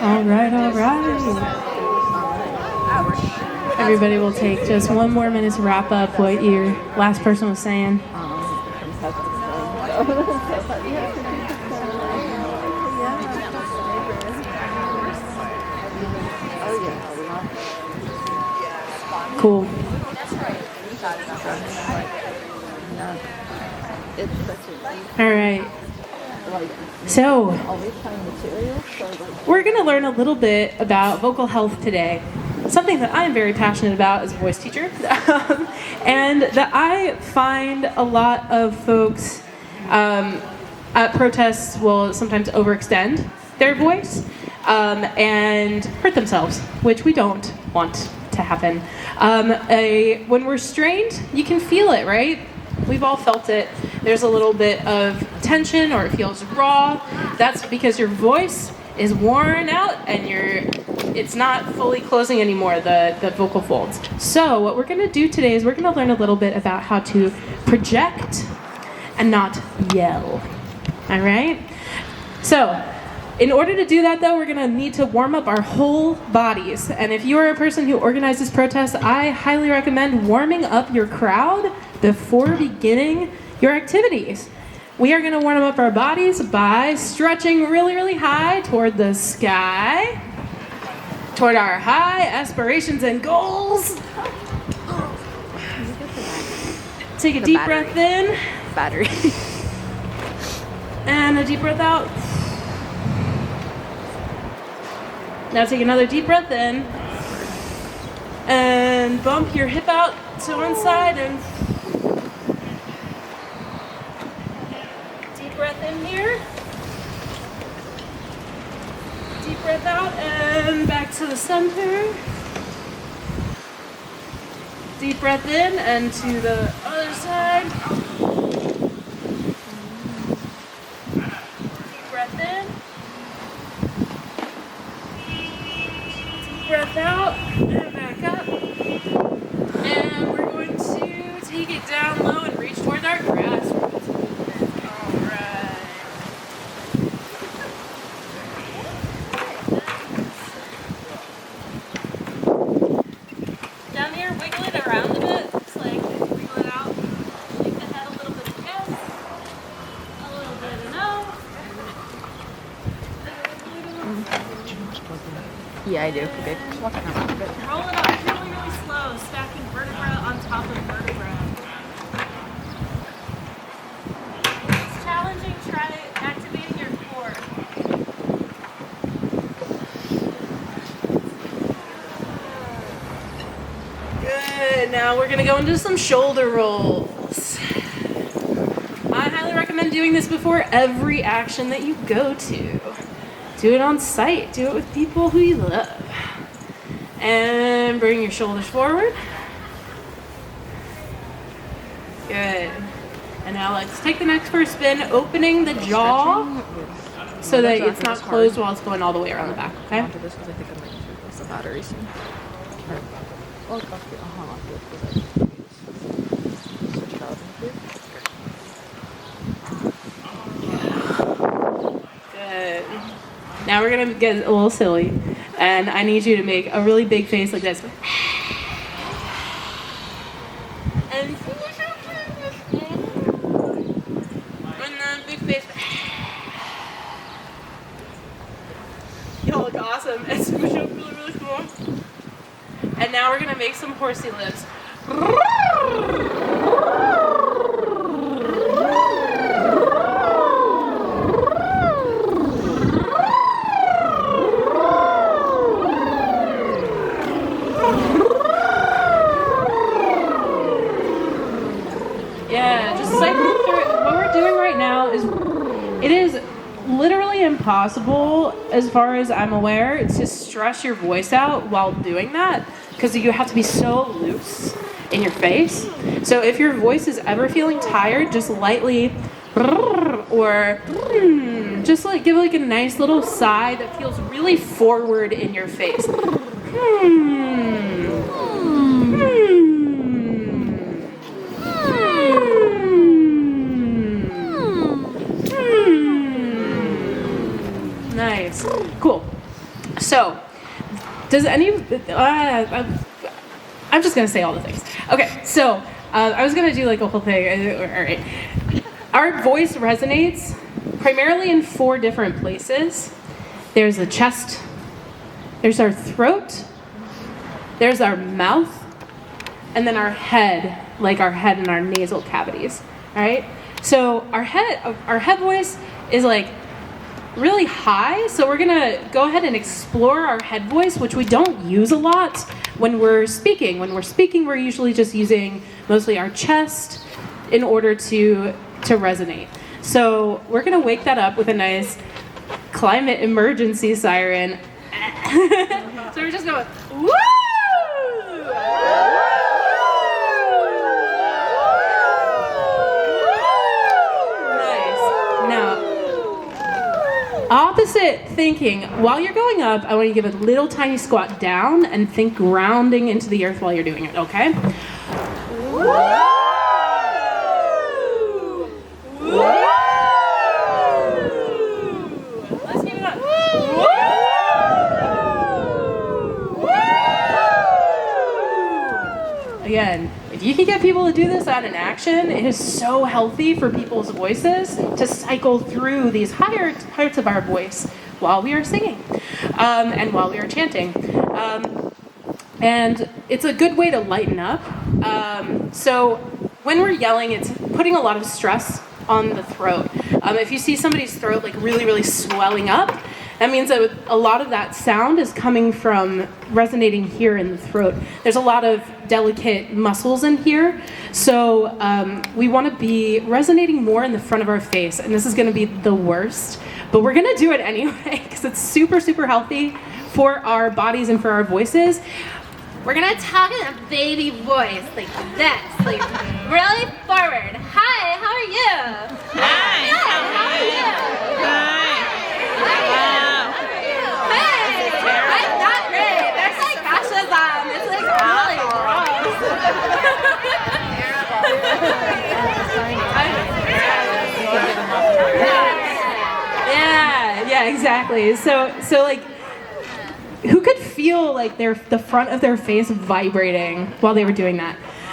All right, all right. Everybody will take just one more minute to wrap up what your last person was saying. Cool. All right. So, we're going to learn a little bit about vocal health today. Something that I'm very passionate about as a voice teacher. And that I find a lot of folks at protests will sometimes overextend their voice and hurt themselves, which we don't want to happen. When we're strained, you can feel it, right? We've all felt it. There's a little bit of tension or it feels raw. That's because your voice is worn out and it's not fully closing anymore, the vocal folds. So what we're going to do today is we're going to learn a little bit about how to project and not yell. All right? So in order to do that, though, we're going to need to warm up our whole bodies. And if you are a person who organizes protests, I highly recommend warming up your crowd before beginning your activities. We are going to warm up our bodies by stretching really, really high toward the sky, toward our high aspirations and goals. Take a deep breath in. Battery. And a deep breath out. Now take another deep breath in. And bump your hip out to one side and deep breath in here. Deep breath out and back to the center. Deep breath in and to the other side. Deep breath in. Deep breath out and back up. And we're going to take it down low and reach toward our grass. Yeah, I do. Okay. Just walk around a bit. Roll it up really, really slow, stacking vertebra on top of vertebra. It's challenging. Try activating your core. Good. Now we're going to go into some shoulder rolls. I highly recommend doing this before every action that you go to. Do it on site. Do it with people who you love. And bring your shoulders forward. Good. And now let's take the neck for a spin, opening the jaw so that it's not closed while it's going all the way around the back. Okay? After this, because I think I might need to replace the battery soon. Well, switch it out. Good. Now we're going to get a little silly, and I need you to make a really big face like this. And then big face. Y'all look awesome. And push up really, really cool. And now we're going to make some horsey lips. Yeah, just cycle through it. What we're doing right now is, it is literally impossible, as far as I'm aware, to stress your voice out while doing that, because you have to be so loose in your face. So if your voice is ever feeling tired, just lightly, or just like give like a nice little sigh that feels really forward in your face. Nice. Cool. So, does any, I'm just gonna say all the things. Okay, so I was gonna do like a whole thing. All right. Our voice resonates primarily in 4 different places. There's the chest, there's our throat, there's our mouth, and then our head, like our head and our nasal cavities. All right. So our head voice is like really high, so we're gonna go ahead and explore our head voice, which we don't use a lot when we're speaking. When we're speaking, we're usually just using mostly our chest in order to resonate. So we're gonna wake that up with a nice climate emergency siren. So we're just going, woo! Opposite thinking, while you're going up, I want you to give a little tiny squat down and think grounding into the earth while you're doing it, okay? Woo! Woo! Let's give it up. Woo! Woo! Again, if you can get people to do this out in action, it is so healthy for people's voices to cycle through these higher parts of our voice while we are singing and while we are chanting. And it's a good way to lighten up. So when we're yelling, it's putting a lot of stress on the throat. If you see somebody's throat like really, really swelling up, that means that a lot of that sound is coming from resonating here in the throat. There's a lot of delicate muscles in here, so we want to be resonating more in the front of our face, and this is going to be the worst, but we're going to do it anyway because it's super, super healthy for our bodies and for our voices. We're gonna talk in a baby voice, like this, like really forward. Hi, how are you? Hi, how are you? Hi. Hey, I'm not great. There's like rashes on. It's like really gross. Yeah, exactly. So like, who could feel like the front of their face vibrating while they were doing that?